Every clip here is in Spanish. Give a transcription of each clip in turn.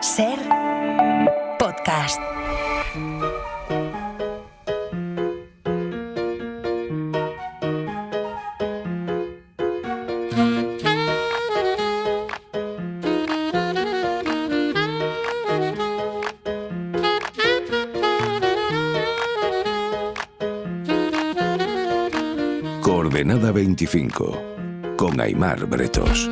Ser podcast. Coordenada 25, con Aimar Bretos.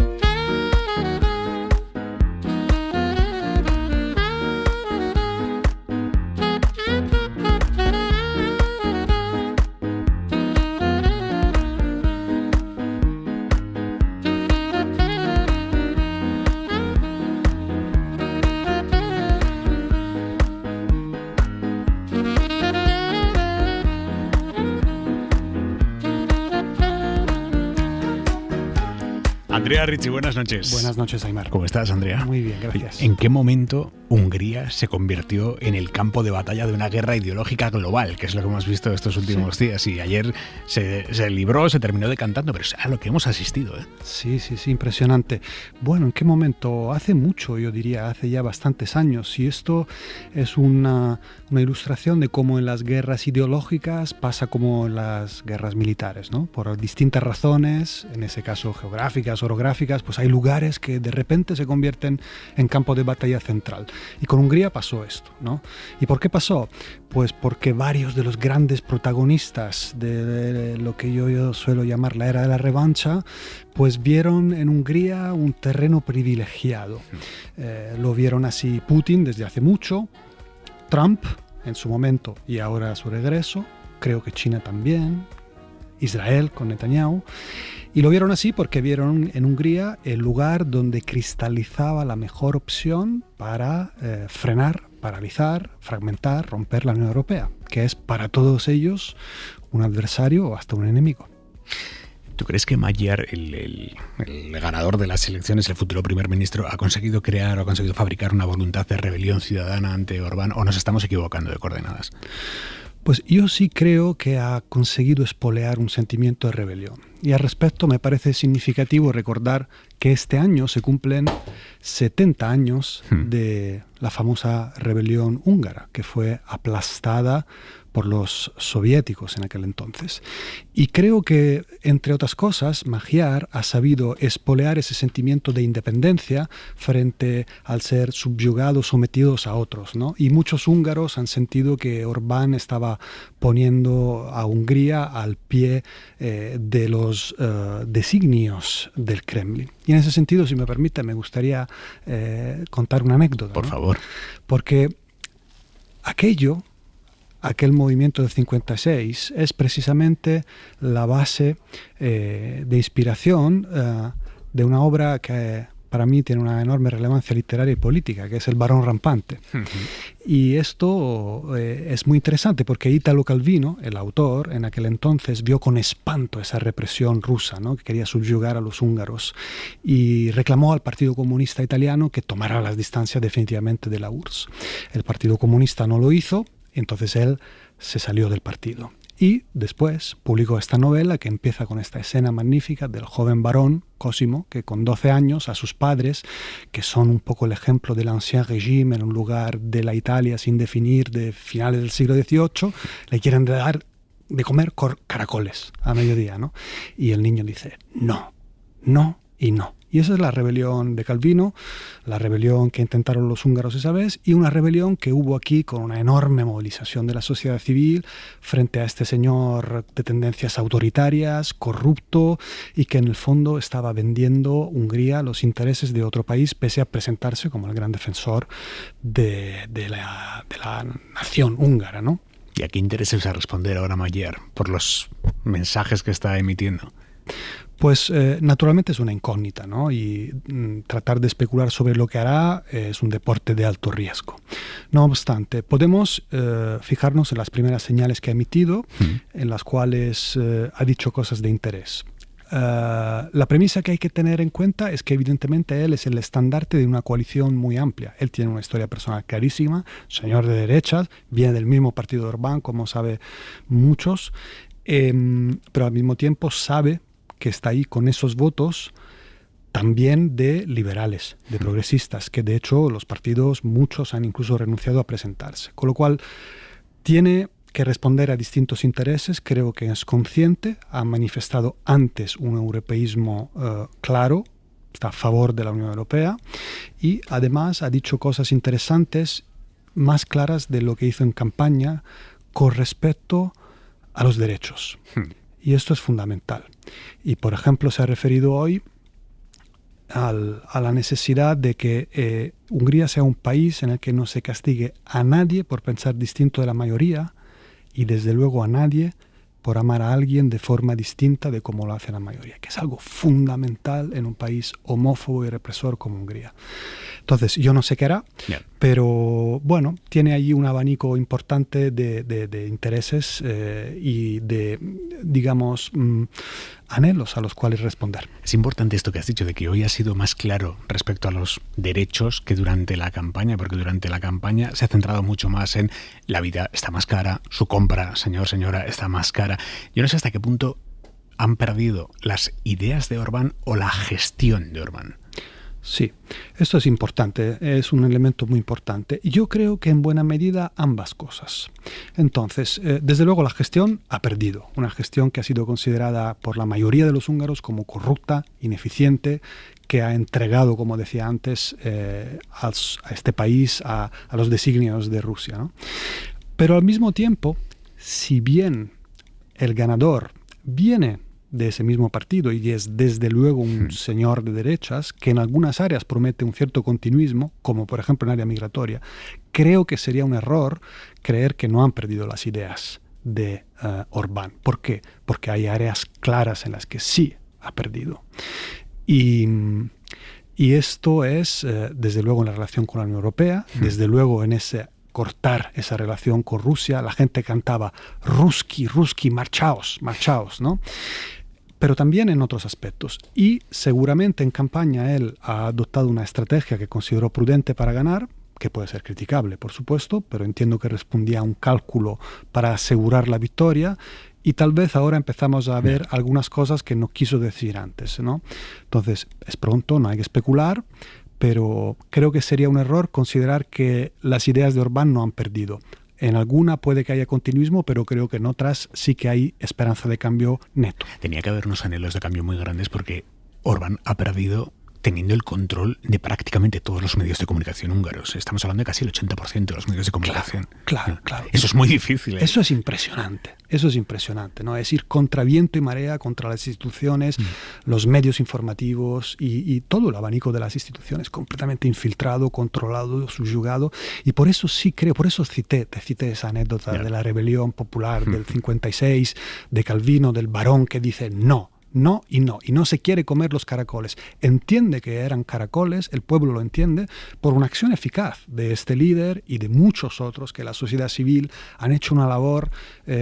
Andrea Ricci, buenas noches. Buenas noches, Aimar. ¿Cómo estás, Andrea? Muy bien, gracias. ¿En qué momento Hungría se convirtió en el campo de batalla de una guerra ideológica global, que es lo que hemos visto estos últimos días? Y ayer se libró, se terminó decantando, pero es a lo que hemos asistido, ¿eh? Sí, impresionante. Bueno, ¿en qué momento? Hace mucho, yo diría, hace ya bastantes años. Y esto es una ilustración de cómo en las guerras ideológicas pasa como en las guerras militares, ¿no? Por distintas razones, en ese caso geográficas, orográficas, pues hay lugares que de repente se convierten en campo de batalla central. Y con Hungría pasó esto, ¿no? ¿Y por qué pasó? Pues porque varios de los grandes protagonistas de lo que yo suelo llamar la era de la revancha, pues vieron en Hungría un terreno privilegiado. Lo vieron así Putin desde hace mucho, Trump en su momento y ahora a su regreso, creo que China también, Israel con Netanyahu. Y lo vieron así porque vieron en Hungría el lugar donde cristalizaba la mejor opción para frenar, paralizar, fragmentar, romper la Unión Europea, que es para todos ellos un adversario o hasta un enemigo. ¿Tú crees que Magyar, el ganador de las elecciones, el futuro primer ministro, ha conseguido crear o ha conseguido fabricar una voluntad de rebelión ciudadana ante Orbán, o nos estamos equivocando de coordenadas? Pues yo sí creo que ha conseguido espolear un sentimiento de rebelión. Y al respecto me parece significativo recordar que este año se cumplen 70 años de la famosa rebelión húngara, que fue aplastada por los soviéticos en aquel entonces. Y creo que, entre otras cosas, Magyar ha sabido espolear ese sentimiento de independencia frente al ser subyugados, sometidos a otros, ¿no? Y muchos húngaros han sentido que Orbán estaba poniendo a Hungría al pie de los designios del Kremlin. Y en ese sentido, si me permite, me gustaría contar una anécdota. Por ¿no? favor. Porque aquel movimiento del 56 es precisamente la base de inspiración de una obra que para mí tiene una enorme relevancia literaria y política, que es El Barón Rampante. Y esto es muy interesante porque Italo Calvino, el autor, en aquel entonces vio con espanto esa represión rusa, ¿no? Que quería subyugar a los húngaros, y reclamó al Partido Comunista Italiano que tomara las distancias definitivamente de la URSS. El Partido Comunista no lo hizo. Entonces él se salió del partido y después publicó esta novela que empieza con esta escena magnífica del joven barón Cosimo, que con 12 años a sus padres, que son un poco el ejemplo del ancien régime en un lugar de la Italia sin definir de finales del siglo XVIII, le quieren dar de comer caracoles a mediodía, ¿no? Y el niño dice no, no y no. Y esa es la rebelión de Calvino, la rebelión que intentaron los húngaros esa vez, y una rebelión que hubo aquí con una enorme movilización de la sociedad civil frente a este señor de tendencias autoritarias, corrupto, y que en el fondo estaba vendiendo Hungría los intereses de otro país, pese a presentarse como el gran defensor de la nación húngara, ¿no? ¿Y a qué intereses a responder ahora Magyar por los mensajes que está emitiendo? Pues naturalmente es una incógnita, ¿no? Y tratar de especular sobre lo que hará es un deporte de alto riesgo. No obstante, podemos fijarnos en las primeras señales que ha emitido, en las cuales ha dicho cosas de interés. La premisa que hay que tener en cuenta es que evidentemente él es el estandarte de una coalición muy amplia. Él tiene una historia personal clarísima, señor de derechas, viene del mismo partido de Orbán, como sabe muchos, pero al mismo tiempo sabe que está ahí con esos votos también de liberales, de progresistas, que de hecho los partidos, muchos han incluso renunciado a presentarse. Con lo cual tiene que responder a distintos intereses, creo que es consciente, ha manifestado antes un europeísmo claro, está a favor de la Unión Europea y además ha dicho cosas interesantes, más claras de lo que hizo en campaña con respecto a los derechos. Y esto es fundamental. Y por ejemplo se ha referido hoy a la necesidad de que Hungría sea un país en el que no se castigue a nadie por pensar distinto de la mayoría y desde luego a nadie por amar a alguien de forma distinta de como lo hace la mayoría, que es algo fundamental en un país homófobo y represor como Hungría. Entonces, yo no sé qué hará, pero bueno, tiene allí un abanico importante de intereses y de, digamos, anhelos a los cuales responder. Es importante esto que has dicho, de que hoy ha sido más claro respecto a los derechos que durante la campaña, porque durante la campaña se ha centrado mucho más en la vida está más cara, su compra, señor, señora, está más cara. Yo no sé hasta qué punto han perdido las ideas de Orbán o la gestión de Orbán. Sí, esto es importante, es un elemento muy importante. Y yo creo que en buena medida ambas cosas. Entonces, desde luego la gestión ha perdido. Una gestión que ha sido considerada por la mayoría de los húngaros como corrupta, ineficiente, que ha entregado, como decía antes, a este país a los designios de Rusia, ¿no? Pero al mismo tiempo, si bien el ganador viene de ese mismo partido y es desde luego un señor de derechas que en algunas áreas promete un cierto continuismo, como por ejemplo en área migratoria, creo que sería un error creer que no han perdido las ideas de Orbán. ¿Por qué? Porque hay áreas claras en las que sí ha perdido. Y esto es, desde luego, en la relación con la Unión Europea, desde luego en ese cortar esa relación con Rusia. La gente cantaba Ruski, Ruski, marchaos, marchaos, ¿no? Pero también en otros aspectos. Y seguramente en campaña él ha adoptado una estrategia que consideró prudente para ganar, que puede ser criticable, por supuesto, pero entiendo que respondía a un cálculo para asegurar la victoria. Y tal vez ahora empezamos a ver algunas cosas que no quiso decir antes, ¿no? Entonces, es pronto, no hay que especular, pero creo que sería un error considerar que las ideas de Orbán no han perdido. En alguna puede que haya continuismo, pero creo que en otras sí que hay esperanza de cambio neto. Tenía que haber unos anhelos de cambio muy grandes porque Orbán ha perdido teniendo el control de prácticamente todos los medios de comunicación húngaros. Estamos hablando de casi el 80% de los medios de comunicación. Claro. Eso es muy difícil, ¿eh? Eso es impresionante, ¿no? Es ir contra viento y marea, contra las instituciones, los medios informativos y todo el abanico de las instituciones completamente infiltrado, controlado, subyugado. Y por eso sí creo, por eso te cité esa anécdota de la rebelión popular del 56, de Calvino, del varón que dice no y no se quiere comer los caracoles. Entiende que eran caracoles, el pueblo lo entiende, por una acción eficaz de este líder y de muchos otros que la sociedad civil han hecho una labor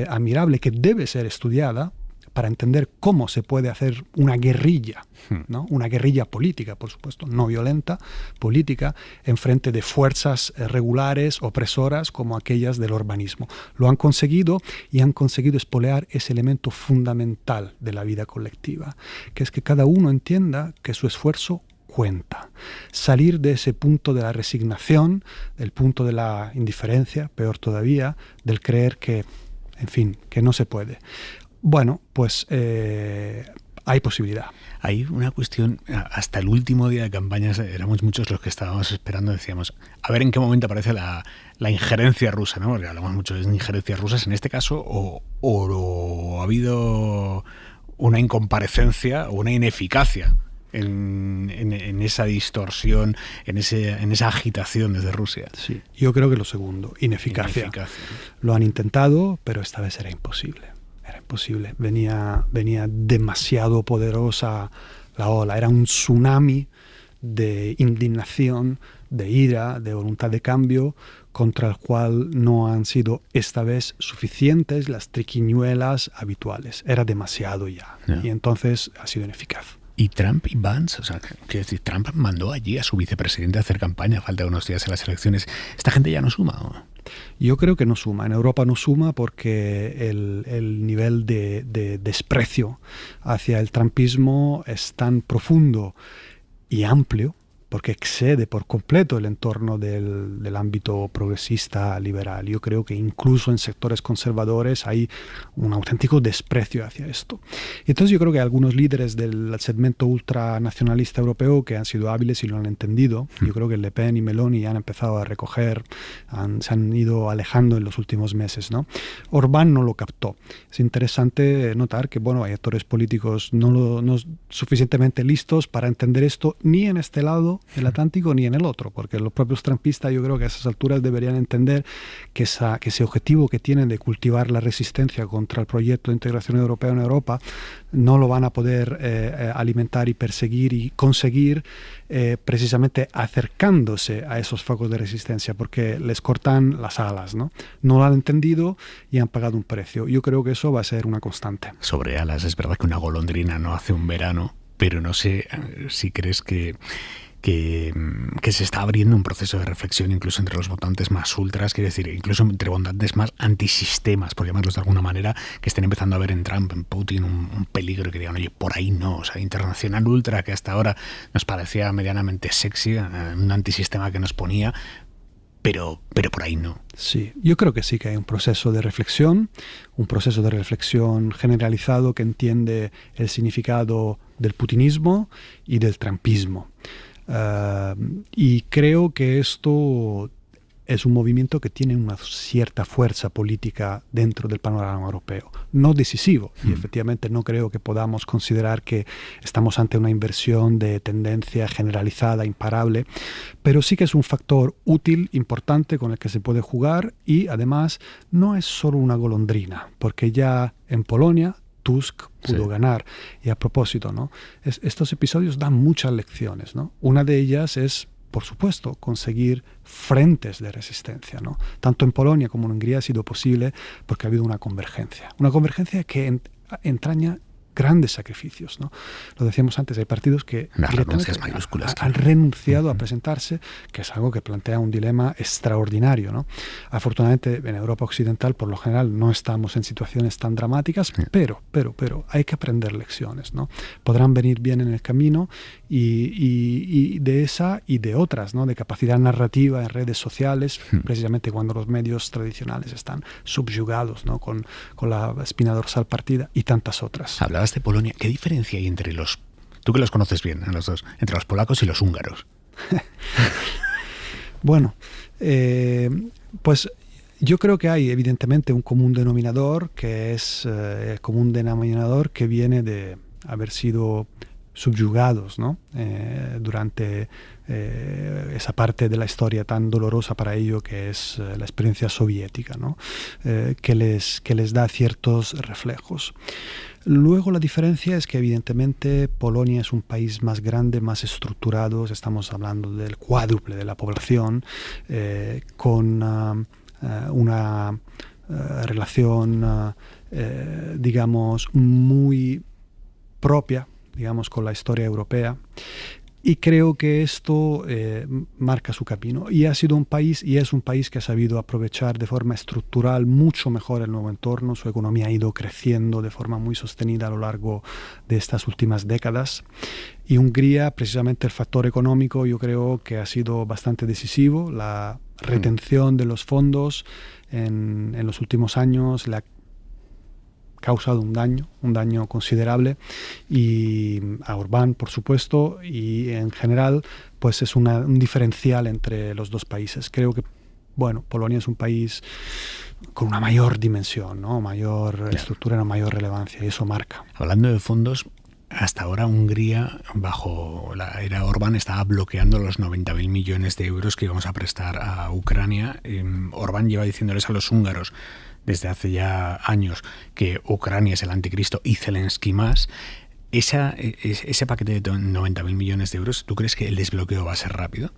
admirable que debe ser estudiada para entender cómo se puede hacer una guerrilla, ¿no? Una guerrilla política, por supuesto, no violenta, política, en frente de fuerzas regulares, opresoras, como aquellas del urbanismo. Lo han conseguido y han conseguido espolear ese elemento fundamental de la vida colectiva, que es que cada uno entienda que su esfuerzo cuenta. Salir de ese punto de la resignación, del punto de la indiferencia, peor todavía, del creer que, en fin, que no se puede. Bueno, pues hay posibilidad. Hay una cuestión, hasta el último día de campañas éramos muchos los que estábamos esperando, decíamos, a ver en qué momento aparece la injerencia rusa, ¿no? Porque hablamos mucho de injerencias rusas en este caso, o ha habido una incomparecencia o una ineficacia en esa distorsión, en esa agitación desde Rusia. Sí, yo creo que lo segundo, ineficacia. Lo han intentado, pero esta vez era imposible. Era imposible. Venía demasiado poderosa la ola. Era un tsunami de indignación, de ira, de voluntad de cambio, contra el cual no han sido esta vez suficientes las triquiñuelas habituales. Era demasiado ya. Y entonces ha sido ineficaz. ¿Y Trump y Vance? O sea, quiero decir, Trump mandó allí a su vicepresidente a hacer campaña, falta unos días en las elecciones. ¿Esta gente ya no suma, ¿o? Yo creo que no suma. En Europa no suma porque el nivel de desprecio hacia el trumpismo es tan profundo y amplio, porque excede por completo el entorno del ámbito progresista liberal. Yo creo que incluso en sectores conservadores hay un auténtico desprecio hacia esto. Y entonces yo creo que algunos líderes del segmento ultranacionalista europeo que han sido hábiles y lo han entendido, yo creo que Le Pen y Meloni han empezado a recoger, se han ido alejando en los últimos meses, ¿no? Orbán no lo captó. Es interesante notar que, bueno, hay actores políticos no suficientemente listos para entender esto ni en este lado del Atlántico ni en el otro, porque los propios trumpistas yo creo que a esas alturas deberían entender que ese objetivo que tienen de cultivar la resistencia contra el proyecto de integración europea en Europa no lo van a poder alimentar y perseguir y conseguir precisamente acercándose a esos focos de resistencia, porque les cortan las alas, ¿no? No lo han entendido y han pagado un precio. Yo creo que eso va a ser una constante. Sobre alas, es verdad que una golondrina no hace un verano, pero no sé si crees que se está abriendo un proceso de reflexión incluso entre los votantes más ultras, quiero decir, incluso entre votantes más antisistemas, por llamarlos de alguna manera, que estén empezando a ver en Trump, en Putin, un peligro, que digan, oye, por ahí no, o sea, internacional ultra, que hasta ahora nos parecía medianamente sexy, un antisistema que nos ponía, pero por ahí no. Sí, yo creo que sí que hay un proceso de reflexión generalizado que entiende el significado del putinismo y del trumpismo. Y creo que esto es un movimiento que tiene una cierta fuerza política dentro del panorama europeo. No decisivo, y efectivamente no creo que podamos considerar que estamos ante una inversión de tendencia generalizada, imparable, pero sí que es un factor útil, importante, con el que se puede jugar, y además no es solo una golondrina, porque ya en Polonia Tusk pudo ganar. Y a propósito, ¿no? Estos episodios dan muchas lecciones, ¿no? Una de ellas es, por supuesto, conseguir frentes de resistencia, ¿no? Tanto en Polonia como en Hungría ha sido posible porque ha habido una convergencia que entraña grandes sacrificios, ¿no? Lo decíamos antes, hay partidos que han renunciado a presentarse, que es algo que plantea un dilema extraordinario, ¿no? Afortunadamente en Europa Occidental por lo general no estamos en situaciones tan dramáticas, pero hay que aprender lecciones, ¿no? Podrán venir bien en el camino y de esa y de otras, ¿no? De capacidad narrativa en redes sociales, precisamente cuando los medios tradicionales están subyugados, ¿no? Con la espina dorsal partida y tantas otras. Hablabas de Polonia. ¿Qué diferencia hay entre tú que los conoces bien, los dos, entre los polacos y los húngaros? Bueno, pues yo creo que hay evidentemente un común denominador, que es el común denominador que viene de haber sido subyugados, ¿no? Durante esa parte de la historia tan dolorosa para ello que es la experiencia soviética, ¿no? Que les da ciertos reflejos. Luego la diferencia es que evidentemente Polonia es un país más grande, más estructurado, estamos hablando del cuádruple de la población, con una relación, digamos, muy propia, digamos, con la historia europea. Y creo que esto marca su camino. Y es un país que ha sabido aprovechar de forma estructural mucho mejor el nuevo entorno. Su economía ha ido creciendo de forma muy sostenida a lo largo de estas últimas décadas. Y Hungría, precisamente el factor económico, yo creo que ha sido bastante decisivo. La retención de los fondos en los últimos años le ha causado un daño considerable, y a Orbán, por supuesto, y en general pues es un diferencial entre los dos países. Creo que, bueno, Polonia es un país con una mayor dimensión, ¿no? Mayor estructura, una mayor relevancia, y eso marca. Hablando de fondos, hasta ahora Hungría, bajo la era Orbán, estaba bloqueando los 90.000 millones de euros que íbamos a prestar a Ucrania. Orbán lleva diciéndoles a los húngaros desde hace ya años que Ucrania es el anticristo y Zelensky más. Ese paquete de 90.000 millones de euros, ¿tú crees que el desbloqueo va a ser rápido?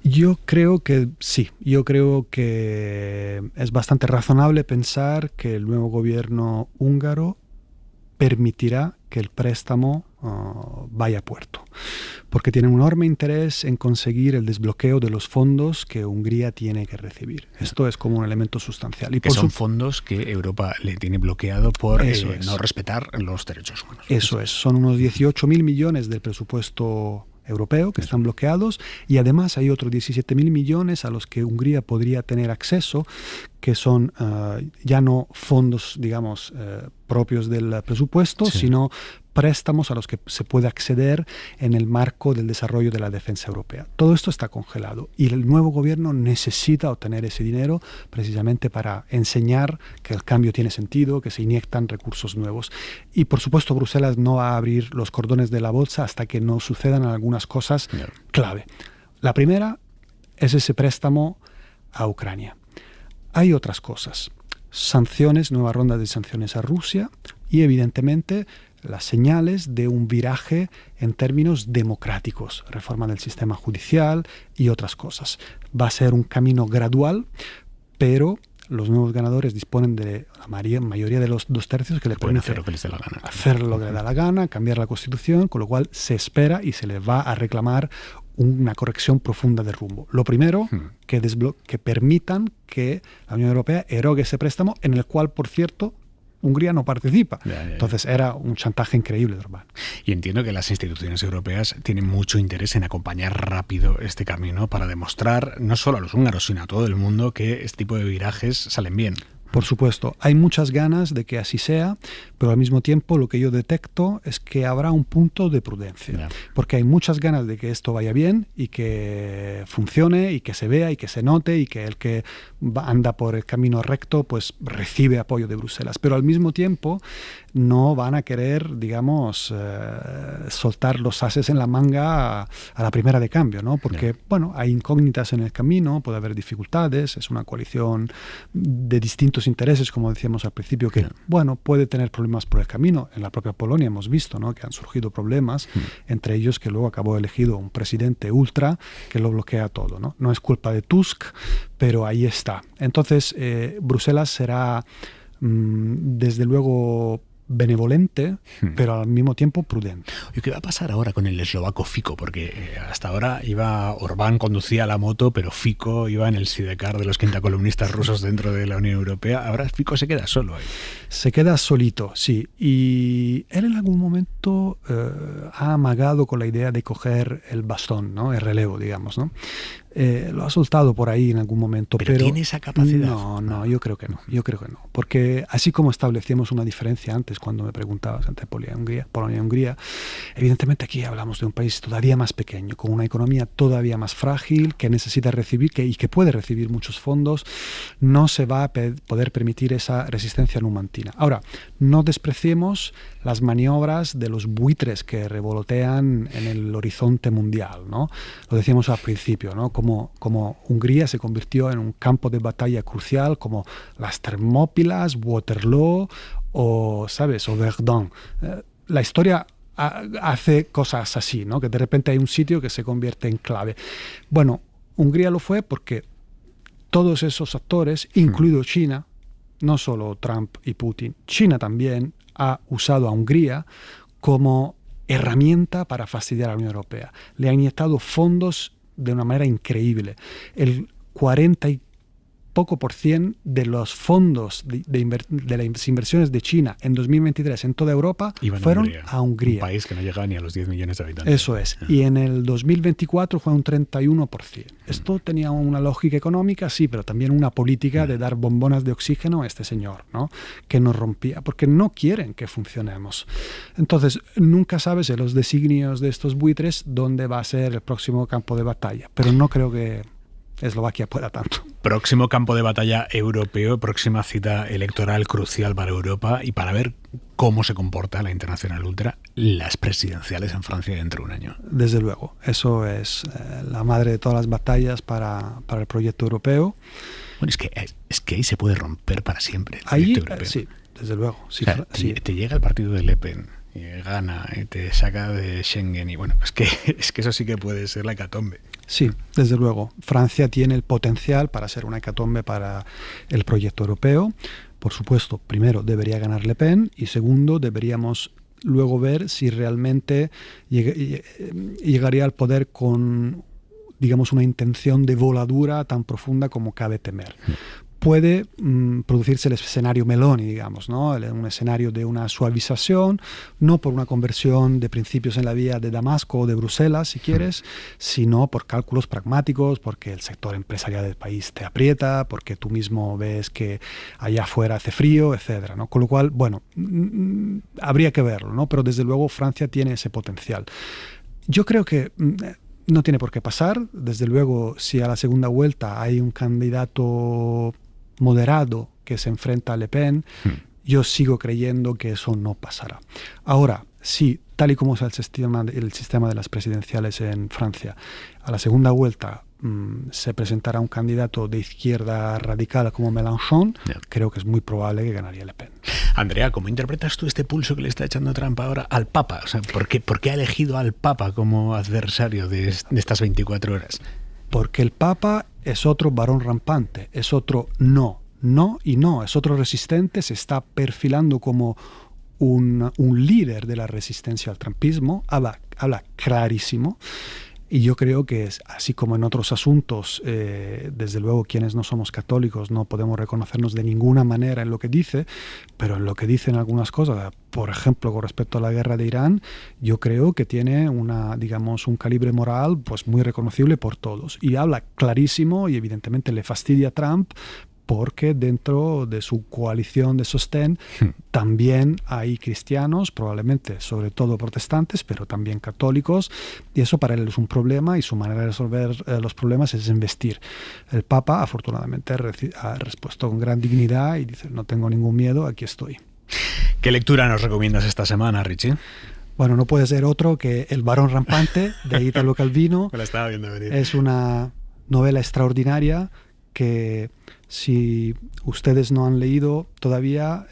Yo creo que sí. Yo creo que es bastante razonable pensar que el nuevo gobierno húngaro permitirá que el préstamo vaya a puerto, porque tienen un enorme interés en conseguir el desbloqueo de los fondos que Hungría tiene que recibir. Esto es como un elemento sustancial. Y que son fondos que Europa le tiene bloqueado por no respetar los derechos humanos. Eso es, son unos 18.000 millones del presupuesto europeo que están bloqueados, y además hay otros 17.000 millones a los que Hungría podría tener acceso, que son ya no fondos, digamos, propios del presupuesto, sino préstamos a los que se puede acceder en el marco del desarrollo de la defensa europea. Todo esto está congelado y el nuevo gobierno necesita obtener ese dinero precisamente para enseñar que el cambio tiene sentido, que se inyectan recursos nuevos. Y por supuesto Bruselas no va a abrir los cordones de la bolsa hasta que no sucedan algunas cosas clave. La primera es ese préstamo a Ucrania. Hay otras cosas. Sanciones, nueva ronda de sanciones a Rusia y evidentemente las señales de un viraje en términos democráticos, reforma del sistema judicial y otras cosas. Va a ser un camino gradual, pero los nuevos ganadores disponen de la mayoría de los 2/3 que le pueden hacer lo que les dé la gana. Hacer lo que les da la gana, cambiar la Constitución, con lo cual se espera y se les va a reclamar una corrección profunda de rumbo. Lo primero, que permitan que la Unión Europea erogue ese préstamo, en el cual, por cierto, Hungría no participa. Entonces era un chantaje increíble de Orbán. Y entiendo que las instituciones europeas tienen mucho interés en acompañar rápido este camino para demostrar, no solo a los húngaros, sino a todo el mundo, que este tipo de virajes salen bien. Por supuesto, hay muchas ganas de que así sea, pero al mismo tiempo lo que yo detecto es que habrá un punto de prudencia, porque hay muchas ganas de que esto vaya bien y que funcione y que se vea y que se note y que el que anda por el camino recto pues recibe apoyo de Bruselas, pero al mismo tiempo no van a querer, digamos, soltar los ases en la manga a la primera de cambio, ¿no? Porque, bueno, hay incógnitas en el camino, puede haber dificultades, es una coalición de distintos intereses, como decíamos al principio, que, bueno, puede tener problemas por el camino. En la propia Polonia hemos visto, ¿no?, que han surgido problemas, entre ellos que luego acabó elegido un presidente ultra que lo bloquea todo, ¿no? No es culpa de Tusk, pero ahí está. Entonces, Bruselas será, desde luego, benevolente, pero al mismo tiempo prudente. ¿Y qué va a pasar ahora con el eslovaco Fico? Porque hasta ahora Orbán conducía la moto, pero Fico iba en el sidecar de los quintacolumnistas rusos dentro de la Unión Europea. Ahora Fico se queda solo ahí. Se queda solito, sí. Y él en algún momento ha amagado con la idea de coger el bastón, ¿no?, el relevo, digamos, ¿no? Lo ha soltado por ahí en algún momento. ¿Pero tiene esa capacidad? No, yo creo que no. Porque así como establecíamos una diferencia antes, cuando me preguntabas entre Polonia y Hungría, evidentemente aquí hablamos de un país todavía más pequeño, con una economía todavía más frágil, que necesita recibir y que puede recibir muchos fondos. No se va a poder permitir esa resistencia numantina. Ahora, no despreciemos las maniobras de los buitres que revolotean en el horizonte mundial, ¿no? Lo decíamos al principio, ¿no? Como Hungría se convirtió en un campo de batalla crucial, como las Termópilas, Waterloo o, ¿sabes?, o Verdun. La historia hace cosas así, ¿no?, que de repente hay un sitio que se convierte en clave. Bueno, Hungría lo fue porque todos esos actores, incluido China, no solo Trump y Putin, China también ha usado a Hungría como herramienta para fastidiar a la Unión Europea. Le ha inyectado fondos de una manera increíble. El 40 y poco por cien de los fondos de las inversiones de China en 2023 en toda Europa fueron a Hungría. Un país que no llega ni a los 10 millones de habitantes. Eso es. Y en el 2024 fue un 31%. Esto tenía una lógica económica, sí, pero también una política de dar bombonas de oxígeno a este señor, ¿no?, que nos rompía, porque no quieren que funcionemos. Entonces, nunca sabes en los designios de estos buitres dónde va a ser el próximo campo de batalla, pero no creo que Eslovaquia pueda tanto. Próximo campo de batalla europeo, próxima cita electoral crucial para Europa y para ver cómo se comporta la Internacional Ultra, las presidenciales en Francia dentro de un año. Desde luego, eso es la madre de todas las batallas para el proyecto europeo. Bueno, es que ahí se puede romper para siempre el proyecto europeo. Sí, desde luego. Sí, o sea, te llega el partido de Le Pen y gana y te saca de Schengen y bueno, es que eso sí que puede ser la hecatombe. Sí, desde luego. Francia tiene el potencial para ser una hecatombe para el proyecto europeo. Por supuesto, primero debería ganar Le Pen y segundo deberíamos luego ver si realmente llegaría al poder con, digamos, una intención de voladura tan profunda como cabe temer. Puede producirse el escenario Meloni, digamos, ¿no? Un escenario de una suavización, no por una conversión de principios en la vía de Damasco o de Bruselas, si quieres, sino por cálculos pragmáticos, porque el sector empresarial del país te aprieta, porque tú mismo ves que allá afuera hace frío, etcétera, ¿no? Con lo cual, bueno, habría que verlo, ¿no? Pero desde luego Francia tiene ese potencial. Yo creo que no tiene por qué pasar. Desde luego, si a la segunda vuelta hay un candidato moderado que se enfrenta a Le Pen, yo sigo creyendo que eso no pasará. Ahora, sí, tal y como es el sistema de las presidenciales en Francia, a la segunda vuelta se presentará un candidato de izquierda radical como Mélenchon, creo que es muy probable que ganaría Le Pen. Andrea, ¿cómo interpretas tú este pulso que le está echando Trump ahora al Papa? O sea, ¿por qué ha elegido al Papa como adversario de estas 24 horas? Porque el Papa es otro varón rampante, es otro no, es otro resistente, se está perfilando como un líder de la resistencia al trumpismo, habla clarísimo. Y yo creo que así como en otros asuntos, desde luego quienes no somos católicos no podemos reconocernos de ninguna manera en lo que dice, pero en lo que dice en algunas cosas, por ejemplo, con respecto a la guerra de Irán, yo creo que tiene un calibre moral pues muy reconocible por todos. Y habla clarísimo y evidentemente le fastidia a Trump, porque dentro de su coalición de sostén también hay cristianos, probablemente sobre todo protestantes, pero también católicos, y eso para él es un problema, y su manera de resolver los problemas es embestir. El Papa afortunadamente ha respuesto con gran dignidad y dice: no tengo ningún miedo, aquí estoy. ¿Qué lectura nos recomiendas esta semana, Richie? Bueno, no puede ser otro que El varón rampante, de Italo Calvino. Me la estaba viendo venir. Es una novela extraordinaria que, si ustedes no han leído todavía,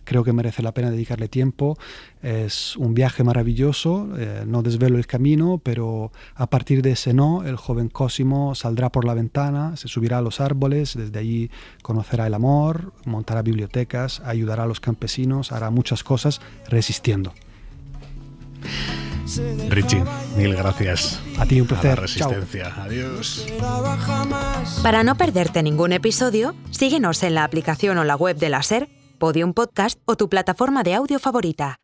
creo que merece la pena dedicarle tiempo. Es un viaje maravilloso, no desvelo el camino, pero a partir de ese no, el joven Cosimo saldrá por la ventana, se subirá a los árboles, desde allí conocerá el amor, montará bibliotecas, ayudará a los campesinos, hará muchas cosas resistiendo. Richie, mil gracias. A ti un placer. A la resistencia. Chao. Adiós. Para no perderte ningún episodio, síguenos en la aplicación o la web de la SER, Podium Podcast o tu plataforma de audio favorita.